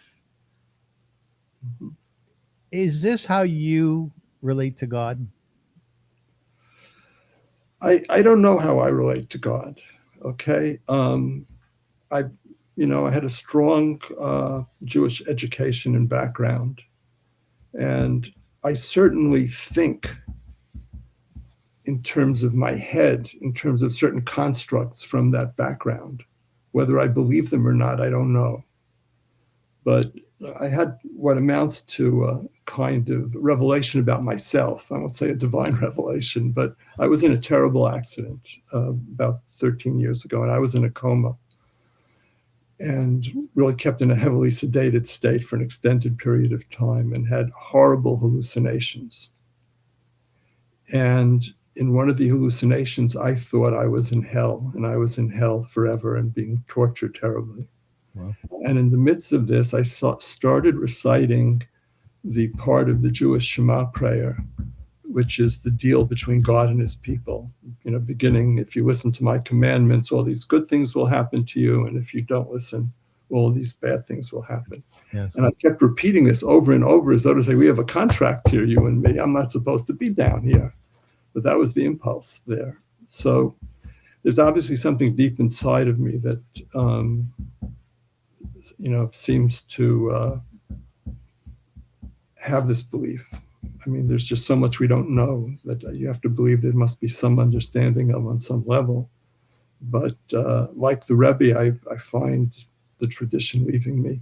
Is this how you relate to God? I don't know how I relate to God. Okay. I had a strong Jewish education and background, and I certainly think in terms of my head, in terms of certain constructs from that background. Whether I believe them or not, I don't know. But I had what amounts to a kind of revelation about myself. I won't say a divine revelation, but I was in a terrible accident about 13 years ago, and I was in a coma and really kept in a heavily sedated state for an extended period of time and had horrible hallucinations. And in one of the hallucinations, I thought I was in hell, and I was in hell forever and being tortured terribly. Wow. And in the midst of this, I started reciting the part of the Jewish Shema prayer, which is the deal between God and his people. Beginning, if you listen to my commandments, all these good things will happen to you. And if you don't listen, all these bad things will happen. Yes. And I kept repeating this over and over as though to say, we have a contract here, you and me. I'm not supposed to be down here. But that was the impulse there. So there's obviously something deep inside of me that, seems to have this belief. I mean, there's just so much we don't know that you have to believe there must be some understanding of on some level. But like the Rebbe, I find the tradition leaving me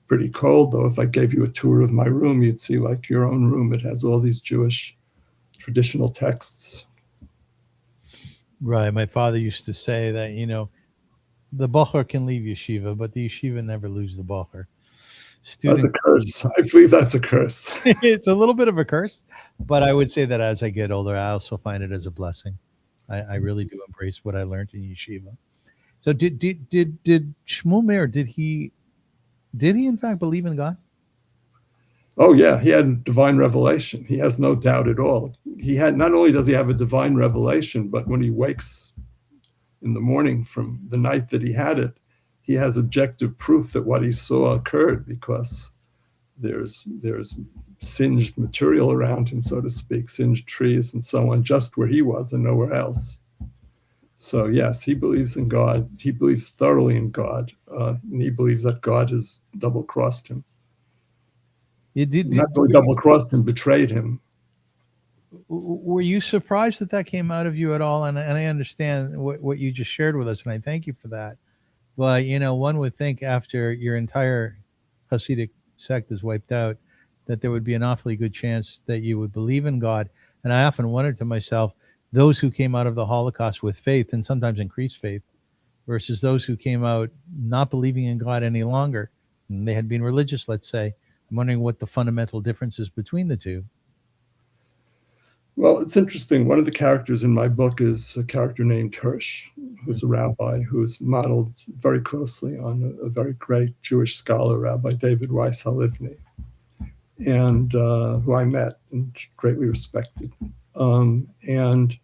pretty cold, though. If I gave you a tour of my room, you'd see like your own room. It has all these Jewish traditional texts. Right. My father used to say that, the bocher can leave yeshiva, but the yeshiva never lose the bocher. That's a curse. I believe that's a curse. It's a little bit of a curse, but I would say that as I get older, I also find it as a blessing. I really do embrace what I learned in yeshiva. So did Shmuel Meir, did he in fact believe in God? Oh yeah, he had divine revelation. He has no doubt at all. Not only does he have a divine revelation, but when he wakes in the morning from the night that he had it, he has objective proof that what he saw occurred, because there's singed material around him, so to speak, singed trees and so on, just where he was and nowhere else. So yes, he believes in God. He believes thoroughly in God, and he believes that God has double-crossed him. Not really double-crossed him, betrayed him. Were you surprised that came out of you at all? And I understand what you just shared with us, and I thank you for that. But, one would think after your entire Hasidic sect is wiped out, that there would be an awfully good chance that you would believe in God. And I often wondered to myself, those who came out of the Holocaust with faith and sometimes increased faith versus those who came out not believing in God any longer, and they had been religious, let's say. I'm wondering what the fundamental difference is between the two. Well, it's interesting. One of the characters in my book is a character named Hirsch, who's a rabbi who's modeled very closely on a very great Jewish scholar, Rabbi David Weiss Halivni, and who I met and greatly respected. And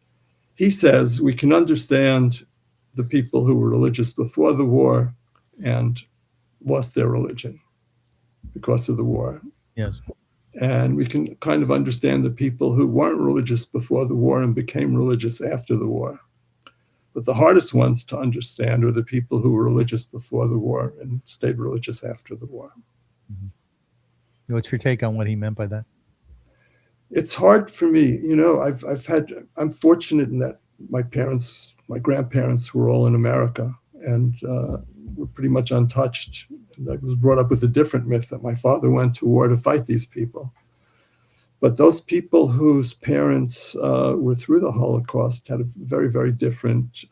he says we can understand the people who were religious before the war and lost their religion because of the war. Yes. And we can kind of understand the people who weren't religious before the war and became religious after the war. But the hardest ones to understand are the people who were religious before the war and stayed religious after the war. Mm-hmm. What's your take on what he meant by that? It's hard for me. I'm fortunate in that my grandparents were all in America and were pretty much untouched. And I was brought up with a different myth that my father went to war to fight these people. But those people whose parents were through the Holocaust had a very, very different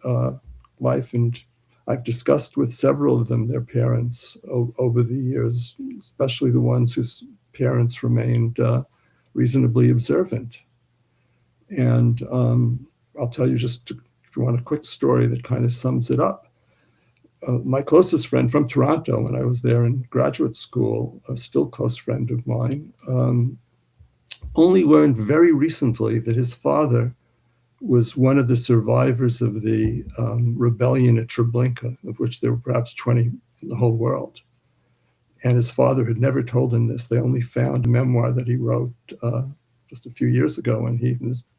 life. And I've discussed with several of them their parents over the years, especially the ones whose parents remained reasonably observant. And I'll tell you just, if you want a quick story that kind of sums it up. My closest friend from Toronto, when I was there in graduate school, a still close friend of mine, only learned very recently that his father was one of the survivors of the rebellion at Treblinka, of which there were perhaps 20 in the whole world. And his father had never told him this. They only found a memoir that he wrote just a few years ago when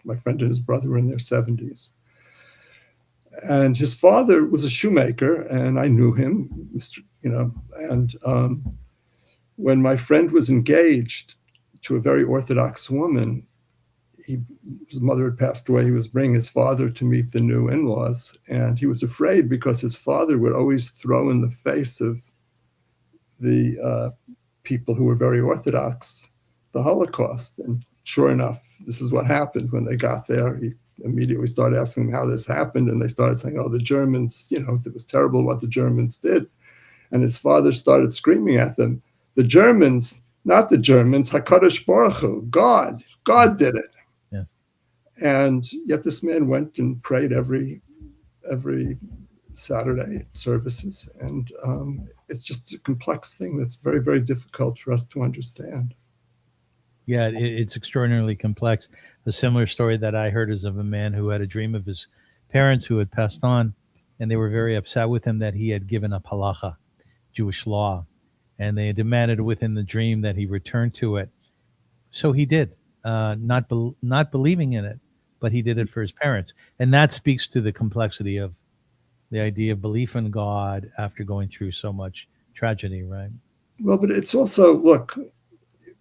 my friend and his brother were in their 70s. And his father was a shoemaker, and I knew him, and when my friend was engaged to a very Orthodox woman, his mother had passed away. He was bringing his father to meet the new in-laws, and he was afraid because his father would always throw in the face of the people who were very Orthodox the Holocaust. And sure enough, this is what happened when they got there. He immediately started asking them how this happened, and they started saying, oh, the Germans, it was terrible what the Germans did. And his father started screaming at them, the Germans, not the Germans, HaKadosh Baruch Hu, God did it. Yes. And yet this man went and prayed every Saturday at services. And it's just a complex thing that's very, very difficult for us to understand. Yeah, it's extraordinarily complex. A similar story that I heard is of a man who had a dream of his parents who had passed on, and they were very upset with him that he had given up halacha, Jewish law, and they demanded within the dream that he return to it. So he did, not believing in it, but he did it for his parents. And that speaks to the complexity of the idea of belief in God after going through so much tragedy, right? Well, but it's also, look,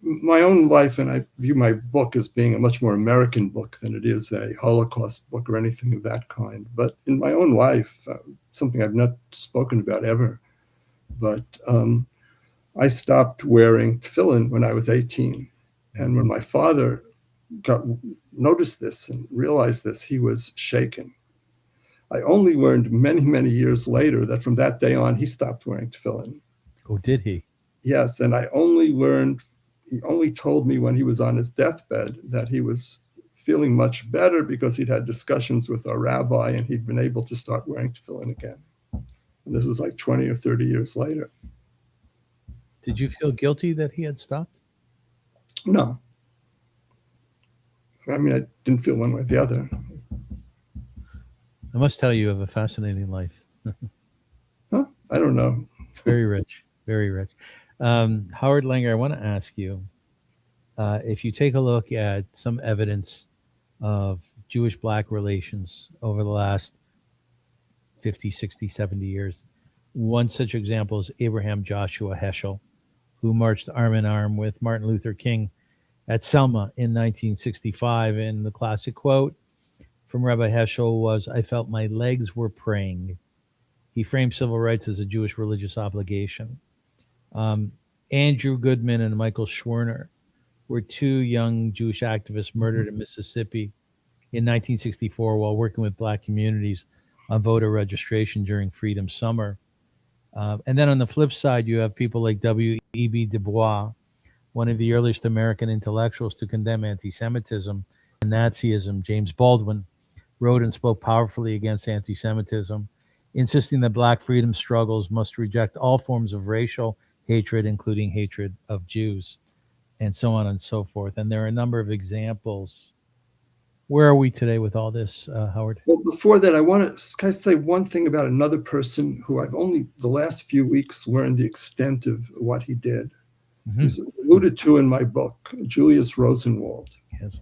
my own life, and I view my book as being a much more American book than it is a Holocaust book or anything of that kind. But in my own life, something I've not spoken about ever, but I stopped wearing tefillin when I was 18. And when my father noticed this and realized this, he was shaken. I only learned many, many years later that from that day on, he stopped wearing tefillin. Oh, did he? Yes, and I only learned, he only told me when he was on his deathbed that he was feeling much better because he'd had discussions with our rabbi and he'd been able to start wearing tefillin again. And this was like 20 or 30 years later. Did you feel guilty that he had stopped? No. I mean, I didn't feel one way or the other. I must tell you have a fascinating life. Huh? I don't know. It's very rich, very rich. Howard Langer, I want to ask you, if you take a look at some evidence of Jewish-Black relations over the last 50, 60, 70 years, one such example is Abraham Joshua Heschel, who marched arm in arm with Martin Luther King at Selma in 1965. And the classic quote from Rabbi Heschel was, I felt my legs were praying. He framed civil rights as a Jewish religious obligation. Andrew Goodman and Michael Schwerner were two young Jewish activists murdered in Mississippi in 1964 while working with Black communities on voter registration during Freedom Summer. And then on the flip side, you have people like W.E.B. Du Bois, one of the earliest American intellectuals to condemn anti-Semitism and Nazism. James Baldwin wrote and spoke powerfully against anti-Semitism, insisting that Black freedom struggles must reject all forms of racial hatred, including hatred of Jews, and so on and so forth. And there are a number of examples. Where are we today with all this, Howard? Well, before that, I want to say one thing about another person who I've only the last few weeks learned the extent of what he did. He's alluded to in my book, Julius Rosenwald. Yes.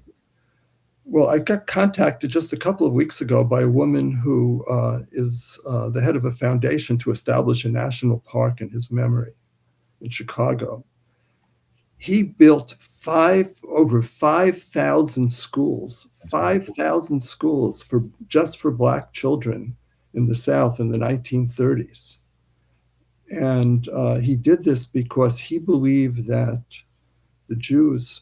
Well, I got contacted just a couple of weeks ago by a woman who is the head of a foundation to establish a national park in his memory in Chicago. He built over 5,000 schools, 5,000 schools just for Black children in the South in the 1930s. And he did this because he believed that the Jews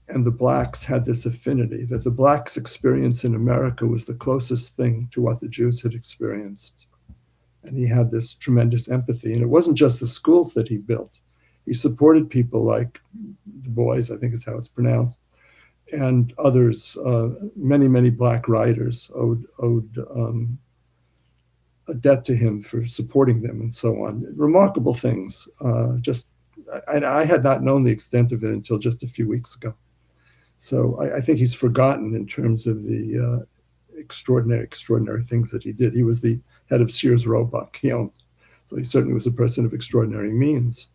and the Blacks had this affinity, that the Blacks' experience in America was the closest thing to what the Jews had experienced. And he had this tremendous empathy. And it wasn't just the schools that he built. He supported people like Du Bois, I think is how it's pronounced, and others. Many, many Black writers owed a debt to him for supporting them and so on. Remarkable things. I had not known the extent of it until just a few weeks ago. So I think he's forgotten in terms of the extraordinary things that he did. He was the head of Sears Roebuck. So he certainly was a person of extraordinary means.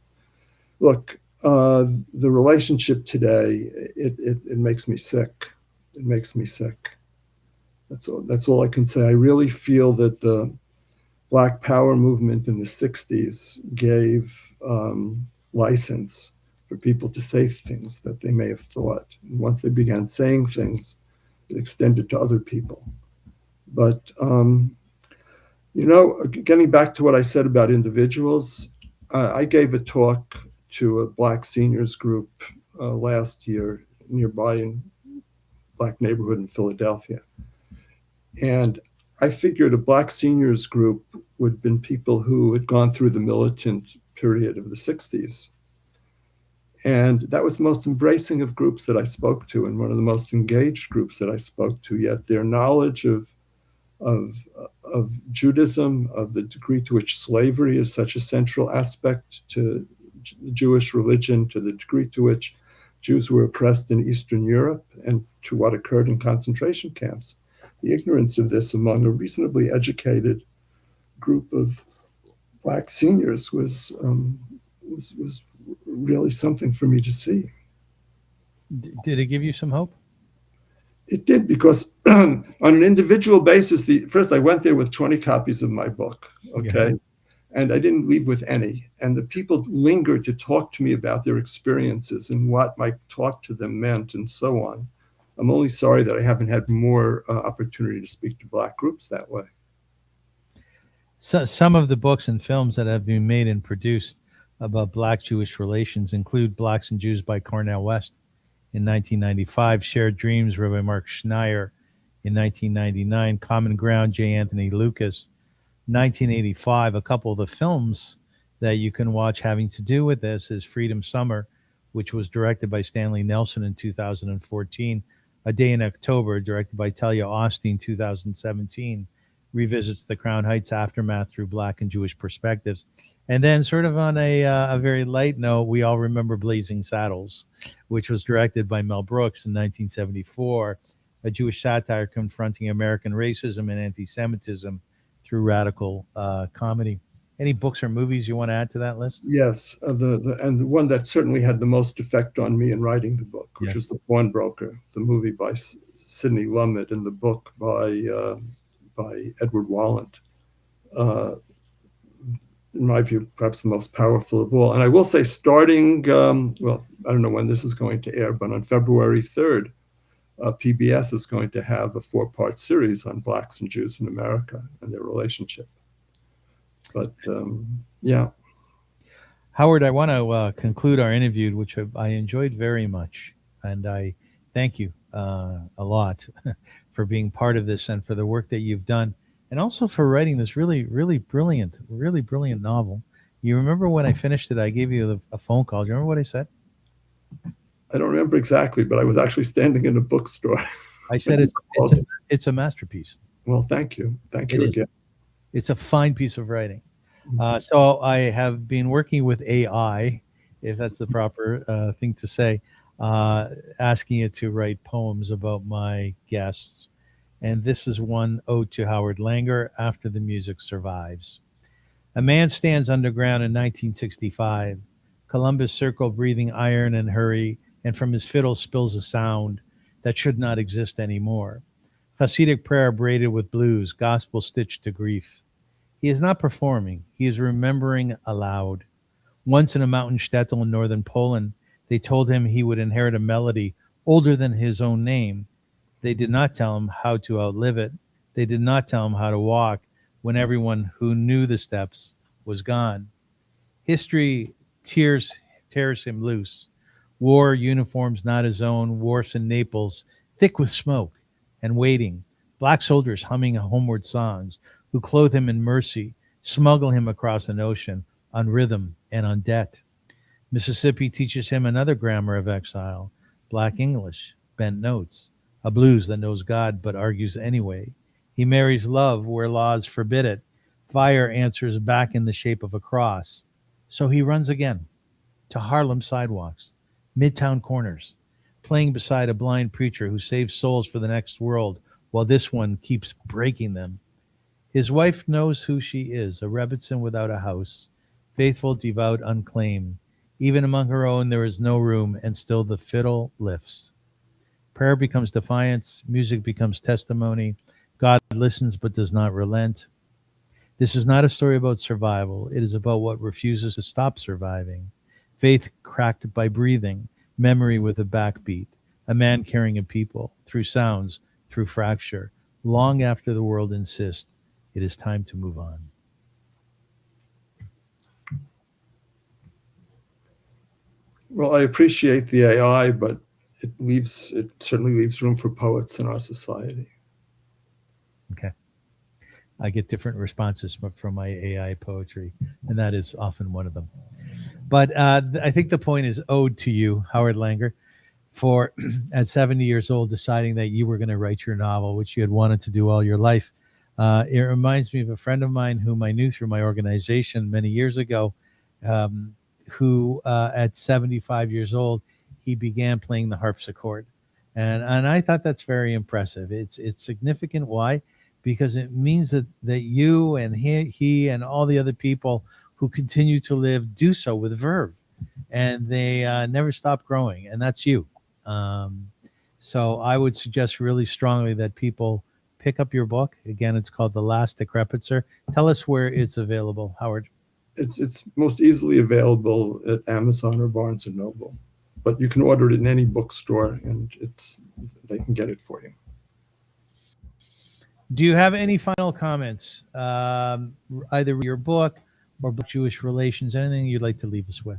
Look, the relationship today, it makes me sick. It makes me sick. That's all I can say. I really feel that the Black Power movement in the 60s gave license for people to say things that they may have thought. And once they began saying things, it extended to other people. But, getting back to what I said about individuals, I gave a talk to a Black seniors group last year nearby in Black neighborhood in Philadelphia. And I figured a Black seniors group would have been people who had gone through the militant period of the 60s. And that was the most embracing of groups that I spoke to, and one of the most engaged groups that I spoke to. Yet their knowledge of Judaism, of the degree to which slavery is such a central aspect to the Jewish religion, to the degree to which Jews were oppressed in Eastern Europe, and to what occurred in concentration camps. The ignorance of this among a reasonably educated group of Black seniors was really something for me to see. Did it give you some hope? It did, because on an individual basis, first I went there with 20 copies of my book, okay? Yes. And I didn't leave with any. And the people lingered to talk to me about their experiences and what my talk to them meant and so on. I'm only sorry that I haven't had more opportunity to speak to Black groups that way. So, some of the books and films that have been made and produced about Black-Jewish relations include Blacks and Jews by Cornel West in 1995, Shared Dreams, Rabbi Mark Schneier in 1999, Common Ground, J. Anthony Lucas, 1985. A couple of the films that you can watch having to do with this is Freedom Summer, which was directed by Stanley Nelson in 2014, A Day in October, directed by Talia Austin, 2017, revisits the Crown Heights aftermath through Black and Jewish perspectives. And then, sort of on a very light note, we all remember Blazing Saddles, which was directed by Mel Brooks in 1974, a Jewish satire confronting American racism and anti-Semitism through radical comedy. Any books or movies you want to add to that list? Yes, and the one that certainly had the most effect on me in writing the book, which was The Pawnbroker, the movie by Sidney Lumet and the book by Edward Walland. In my view, perhaps the most powerful of all. And I will say, starting, well, I don't know when this is going to air, but on February 3rd, PBS is going to have a 4-part series on Blacks and Jews in America and their relationship. But yeah. Howard, I want to conclude our interview, which I enjoyed very much. And I thank you a lot for being part of this and for the work that you've done. And also for writing this really brilliant novel. You remember when I finished it, I gave you a phone call. Do you remember what I said? I don't remember exactly, but I was actually standing in a bookstore. I said it's a masterpiece. Well, thank you. Thank you again. It's a fine piece of writing. So I have been working with AI, if that's the proper thing to say, asking it to write poems about my guests. And this is one ode to Howard Langer, After the Music Survives. A man stands underground in 1965. Columbus circle breathing iron and hurry, and from his fiddle spills a sound that should not exist anymore. Hasidic prayer braided with blues, gospel stitched to grief. He is not performing, he is remembering aloud. Once in a mountain shtetl in northern Poland, they told him he would inherit a melody older than his own name. They did not tell him how to outlive it. They did not tell him how to walk when everyone who knew the steps was gone. History tears him loose. War uniforms not his own, wharfs in Naples, thick with smoke and waiting. Black soldiers humming homeward songs who clothe him in mercy, smuggle him across an ocean on rhythm and on debt. Mississippi teaches him another grammar of exile, black English, bent notes, a blues that knows God but argues anyway. He marries love where laws forbid it. Fire answers back in the shape of a cross. So he runs again to Harlem sidewalks, midtown corners, playing beside a blind preacher who saves souls for the next world while this one keeps breaking them. His wife knows who she is, a Rebbitzin without a house, faithful, devout, unclaimed. Even among her own there is no room, and still the fiddle lifts. Prayer becomes defiance, music becomes testimony. God listens but does not relent. This is not a story about survival. It is about what refuses to stop surviving. Faith cracked by breathing, memory with a backbeat, a man carrying a people, through sounds, through fracture, long after the world insists it is time to move on. Well, I appreciate the AI, but it certainly leaves room for poets in our society. Okay. I get different responses from my AI poetry, and that is often one of them. But I think the point is owed to you, Howard Langer, for at 70 years old deciding that you were going to write your novel, which you had wanted to do all your life. It reminds me of a friend of mine whom I knew through my organization many years ago, who at 75 years old, he began playing the harpsichord. And I thought that's very impressive. It's significant. Why? Because it means that you and he and all the other people who continue to live do so with verve, and they never stop growing, and that's you. So I would suggest really strongly that people pick up your book. Again, it's called The Last Dekrepitzer. Tell us where it's available, Howard. It's most easily available at Amazon or Barnes and Noble, but you can order it in any bookstore, and they can get it for you. Do you have any final comments, either your book or Jewish relations, anything you'd like to leave us with?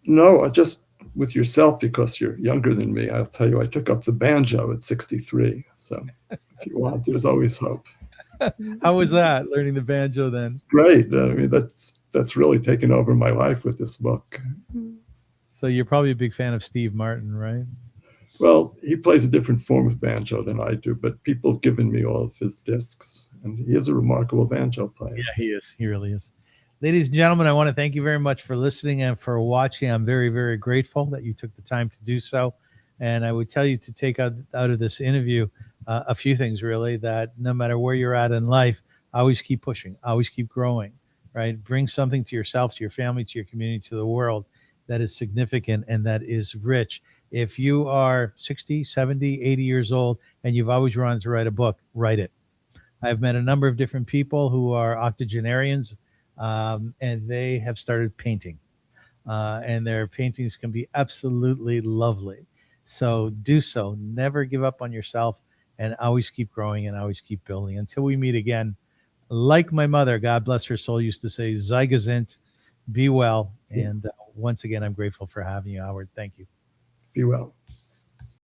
No, just with yourself, because you're younger than me. I'll tell you, I took up the banjo at 63. So if you want, there's always hope. How was that, learning the banjo then? It's great. I mean, that's really taken over my life with this book. So you're probably a big fan of Steve Martin, right? Well, he plays a different form of banjo than I do, but people have given me all of his discs, and he is a remarkable banjo player. Yeah, he is. He really is. Ladies and gentlemen, I want to thank you very much for listening and for watching. I'm very, very grateful that you took the time to do so. And I would tell you to take out of this interview a few things, really, that no matter where you're at in life, always keep pushing, always keep growing, right? Bring something to yourself, to your family, to your community, to the world that is significant and that is rich. If you are 60, 70, 80 years old and you've always wanted to write a book, write it. I've met a number of different people who are octogenarians, and they have started painting. And their paintings can be absolutely lovely. So do so. Never give up on yourself, and always keep growing and always keep building. Until we meet again, like my mother, God bless her soul, used to say, sei gesund, be well. And once again, I'm grateful for having you, Howard. Thank you. Be well.